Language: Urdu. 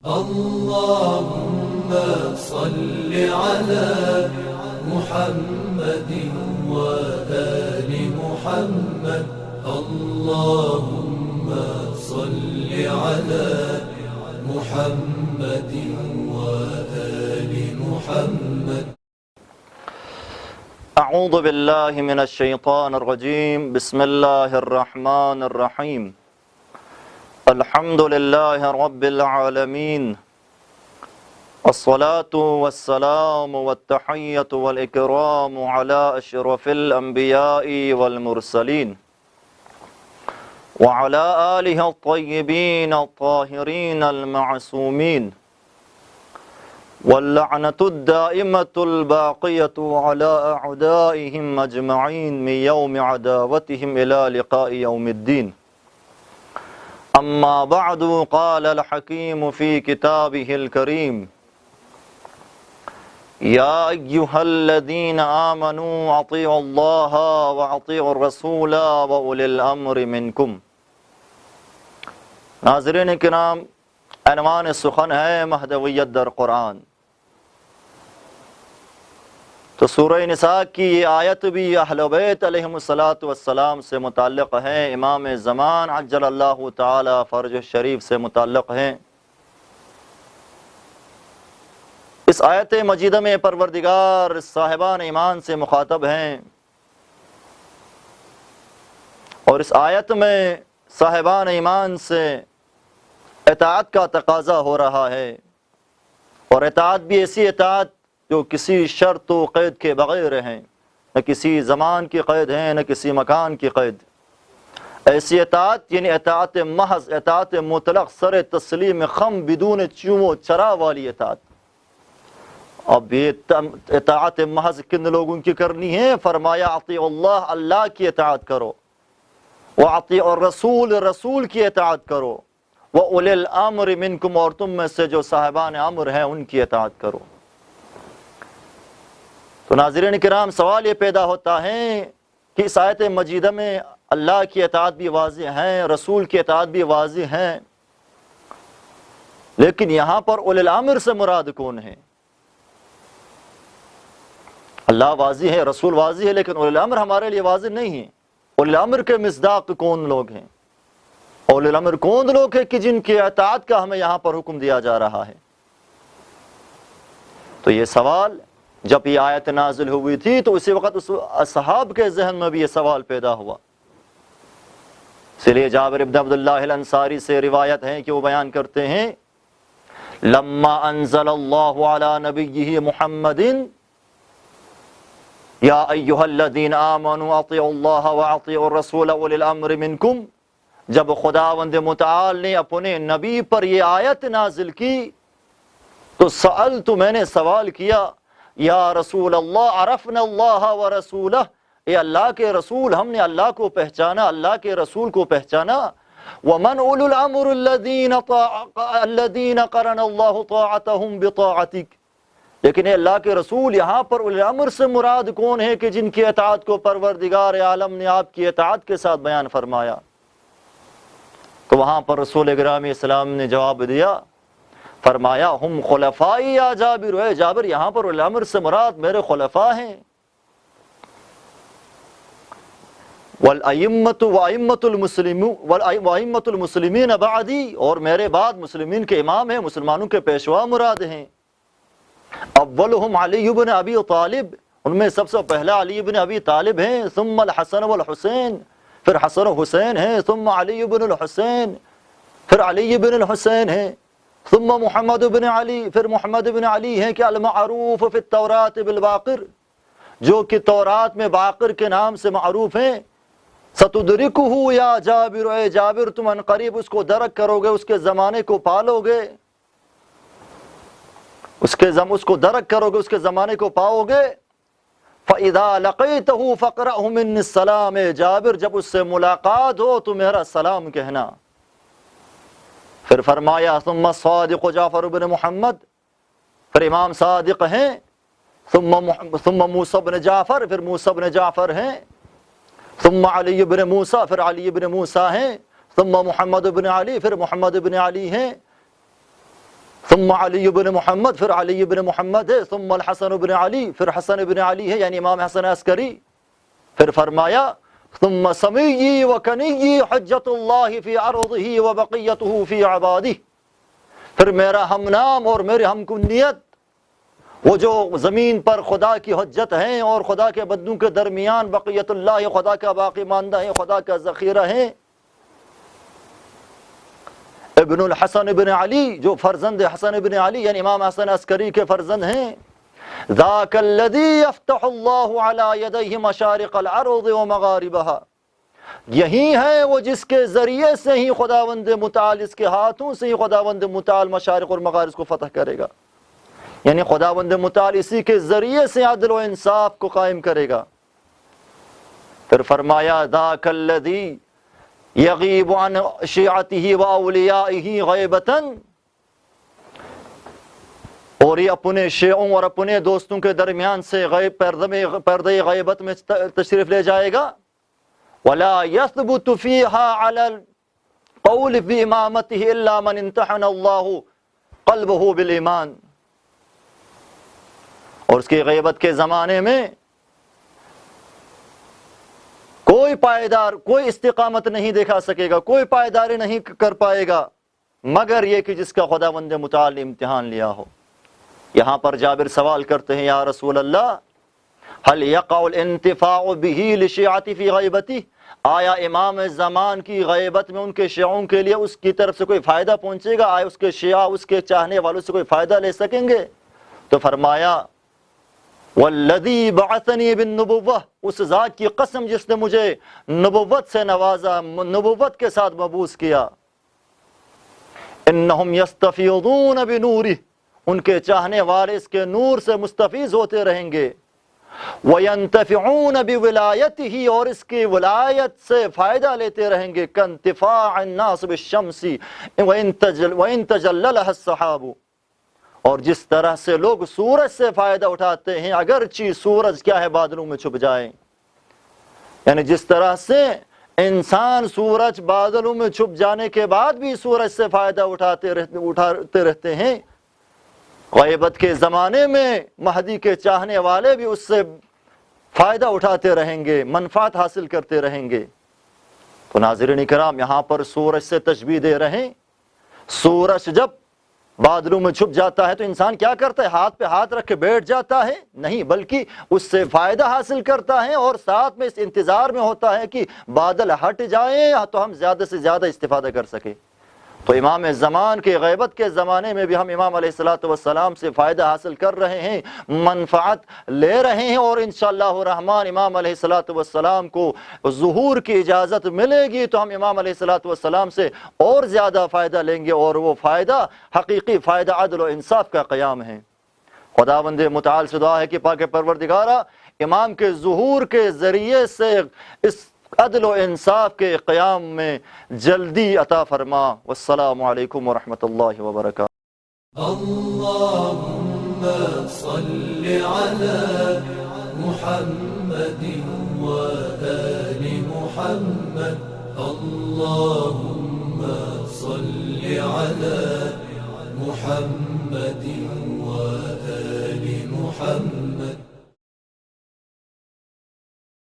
اللهم صل على محمد وآل محمد. اللهم صل على محمد وآل محمد. اعوذ باللہ من الشیطان الرجیم. بسم اللہ الرحمن الرحیم. الحمد للہ رب العالمین. الصلاة والسلام والتحیۃ والاکرام علی اشرف الانبیاء والمرسلین وعلی آلہ الطیبین الطاہرین المعصومین واللعنة الدائمة الباقية على أعدائهم أجمعين من يوم عداوتهم إلى لقاء يوم الدين. أما بعد، قال الحكيم في كتابه الكريم: يا أيها الذين آمنوا أطيعوا الله وأطيعوا الرسول وأولي الأمر منكم. ناظرین کرام، عنوان سخن ہے مہدویت در قرآن. تو سورہ نساء کی یہ آیت بھی اہل بیت علیہم السلام سے متعلق ہے، امام زمان عجل اللہ تعالی فرج الشریف سے متعلق ہیں. اس آیت مجیدہ میں پروردگار صاحبان ایمان سے مخاطب ہیں، اور اس آیت میں صاحبان ایمان سے اطاعت کا تقاضا ہو رہا ہے، اور اطاعت بھی ایسی اطاعت جو کسی شرط و قید کے بغیر ہیں، نہ کسی زمان کی قید ہیں نہ کسی مکان کی قید. ایسی اطاعت یعنی اطاعت محض، اطاعت مطلق، سر تسلیم خم بدون چوم و چرا والی اطاعت. اب یہ اطاعت محض کن لوگوں کی کرنی ہے؟ فرمایا اطیعوا اللہ، اللہ کی اطاعت کرو، واطیعوا الرسول، رسول کی اطاعت کرو، وَأُولِي الْأَمْرِ مِنْكُمْ، اور تم میں سے جو صاحبان امر ہیں ان کی اطاعت کرو. تو ناظرین کرام، سوال یہ پیدا ہوتا ہے کہ اس آیت مجیدہ میں اللہ کی اطاعت بھی واضح ہیں، رسول کی اطاعت بھی واضح ہیں، لیکن یہاں پر اولی الامر سے مراد کون ہے؟ اللہ واضح ہے، رسول واضح ہے، لیکن اولی الامر ہمارے لیے واضح نہیں ہے. اولی الامر کے مصداق کون لوگ ہیں؟ اولی الامر کون لوگ ہیں کہ جن کی اطاعت کا ہمیں یہاں پر حکم دیا جا رہا ہے؟ تو یہ سوال جب یہ آیت نازل ہوئی تھی تو اسی وقت اس اصحاب کے ذہن میں بھی یہ سوال پیدا ہوا. اس لیے جابر بن عبداللہ الانصاری سے روایت ہے کہ وہ بیان کرتے ہیں: لما انزل اللہ علی نبیہ محمد یا ایہا الذین آمنوا اطیعوا اللہ واطیعوا الرسول اولی الامر منکم، جب خداوند متعال نے اپنے نبی پر یہ آیت نازل کی تو سألت، میں نے سوال کیا، یا رسول اللہ عرفنا اللہ ورسولہ، اے اللہ کے رسول، ہم نے اللہ کو پہچانا، اللہ کے رسول کو پہچانا. ومن اولو الامر الذین قرن اللہ طاعتهم بطاعتک، لیکن اے اللہ کے رسول، یہاں پر اولی الامر سے مراد کون ہے کہ جن کی اطاعت کو پروردگار عالم نے آپ کی اطاعت کے ساتھ بیان فرمایا؟ تو وہاں پر رسول گرامی اسلام نے جواب دیا، فرمایا ہم خلفائی یا جابر، ہے جابر، یہاں پر الامر سے مراد میرے خلفاء ہیں. وَأَئِمَّةُ الْمُسْلِمِينَ بَعْدِي، اور میرے بعد مسلمین کے امام ہیں، مسلمانوں کے پیشوا مراد ہیں. اولہم علی بن ابی طالب، ان میں سب سے پہلا علی بن ابی طالب ہیں. ثم الحسن والحسین، پھر حسن و حسین ہیں. ثم علی بن الحسین، پھر علی بن الحسین ہیں. ثم محمد بن علی، پھر محمد بن علی ہیں کہ المعروف فی التورات بالباقر، جو کہ تورات میں باقر کے نام سے معروف ہیں. ستدرکہ یا جابر، اے جابر تم ان قریب اس کو درک کرو گے، اس کے زمانے کو پالو گے، اس کو درک کرو گے، اس کے زمانے کو پاؤ گے. فَإِذَا لَقِيتَهُ فَقْرَأْهُ مِنِّ السَّلَامِ، جابر جب اس سے ملاقات ہو تو میرا سلام کہنا. پھر فرمایا ثم الصادق جعفر بن محمد، پھر امام صادق ہیں. ثم موسیٰ بن جعفر، پھر موسیٰ بن جعفر ہیں. ثم علی بن موسیٰ، پھر علی بن موسیٰ ہیں. ثم محمد بن علی، پھر محمد بن علی ہیں. ثم علی بن محمد، پھر علی بن محمد ہے، ثم الحسن بن علی، پھر حسن بن علی ہے یعنی امام حسن عسکری. پھر فرمایا ثم سمیی و کنیی حجت اللہ فی عرضہ و بقیتہ فی عبادہ، پھر میرا ہم نام اور میرے ہم کنیت وہ جو زمین پر خدا کی حجت ہیں اور خدا کے بندوں کے درمیان بقیت اللہ، خدا کا باقی ماندہ ہے، خدا کا ذخیرہ ہے، ابن الحسن بن علی جو فرزند حسن بن علی یعنی امام حسن عسکری کے فرزند ہیں. ذاک الذی یفتح اللہ علی یدیہ مشارق الارض و مغاربہا، یہی ہے وہ جس کے ذریعے سے ہی خداوند متعال، اس کے ہاتھوں سے ہی خداوند متعال مشارق اور مغارب کو فتح کرے گا، یعنی خداوند متعال اسی کے ذریعے سے عدل و انصاف کو قائم کرے گا. پھر فرمایا ذاک الذی یغیب عن شیعتہ و اولیائہ غیبتاً، اور یہ اپنے شیعوں اور اپنے دوستوں کے درمیان سے پردہ غیبت میں تشریف لے جائے گا. ولا يثبت فيها على القول بإمامته إلا من امتحن الله قلبه بالإيمان، اور اس کی غیبت کے زمانے میں کوئی پائیدار، کوئی استقامت نہیں دکھا سکے گا، کوئی پائیداری نہیں کر پائے گا مگر یہ کہ جس کا خداوند متعال نے امتحان لیا ہو. یہاں پر جابر سوال کرتے ہیں یا رسول اللہ هل يقع الانتفاع به لشیعتی فی غیبتی، آیا امام زمان کی غیبت میں ان کے شیعوں کے لیے اس کی طرف سے کوئی فائدہ پہنچے گا؟ آیا اس کے شیعہ اس کے چاہنے والوں سے کوئی فائدہ لے سکیں گے؟ تو فرمایا والذی بعثنی بالنبوہ، اس ذات کی قسم جس نے مجھے نبوت سے نوازا، نبوت کے ساتھ مبعوث کیا، انہم یستفیضون بنورہ، ان کے چاہنے والے اس کے نور سے مستفیض ہوتے رہیں گے. وَيَنْتَفِعُونَ بِوِلَایَتِهِ، اور اس کی ولایت سے فائدہ لیتے رہیں گے. كَانْتِفَاعِ النَّاسِ بِالشَّمْسِ وَإِنْ تَجَلَّلَهَا السَّحَابُ، اور جس طرح سے لوگ سورج سے فائدہ اٹھاتے ہیں اگرچہ سورج کیا ہے بادلوں میں چھپ جائے، یعنی جس طرح سے انسان سورج بادلوں میں چھپ جانے کے بعد بھی سورج سے فائدہ اٹھاتے رہتے ہیں، غیبت کے زمانے میں مہدی کے چاہنے والے بھی اس سے فائدہ اٹھاتے رہیں گے، منفعت حاصل کرتے رہیں گے. تو ناظرین کرام یہاں پر سورج سے تشبیہ دے رہے ہیں. سورج جب بادلوں میں چھپ جاتا ہے تو انسان کیا کرتا ہے؟ ہاتھ پہ ہاتھ رکھ کے بیٹھ جاتا ہے؟ نہیں، بلکہ اس سے فائدہ حاصل کرتا ہے اور ساتھ میں اس انتظار میں ہوتا ہے کہ بادل ہٹ جائیں تو ہم زیادہ سے زیادہ استفادہ کر سکیں. تو امام زمان کے غیبت کے زمانے میں بھی ہم امام علیہ السلام سے فائدہ حاصل کر رہے ہیں، منفعت لے رہے ہیں، اور انشاءاللہ الرحمن امام علیہ السلام کو ظہور کی اجازت ملے گی تو ہم امام علیہ السلام سے اور زیادہ فائدہ لیں گے، اور وہ فائدہ حقیقی فائدہ عدل و انصاف کا قیام ہے. خداوند متعال سے دعا ہے کہ پاک پروردگارہ امام کے ظہور کے ذریعے سے اس عدل و انصاف کے قیام میں جلدی عطا فرما. والسلام علیکم ورحمۃ اللہ وبرکاتہ. اللهم صل على محمد وآل محمد. اللهم صل على محمد وآل محمد.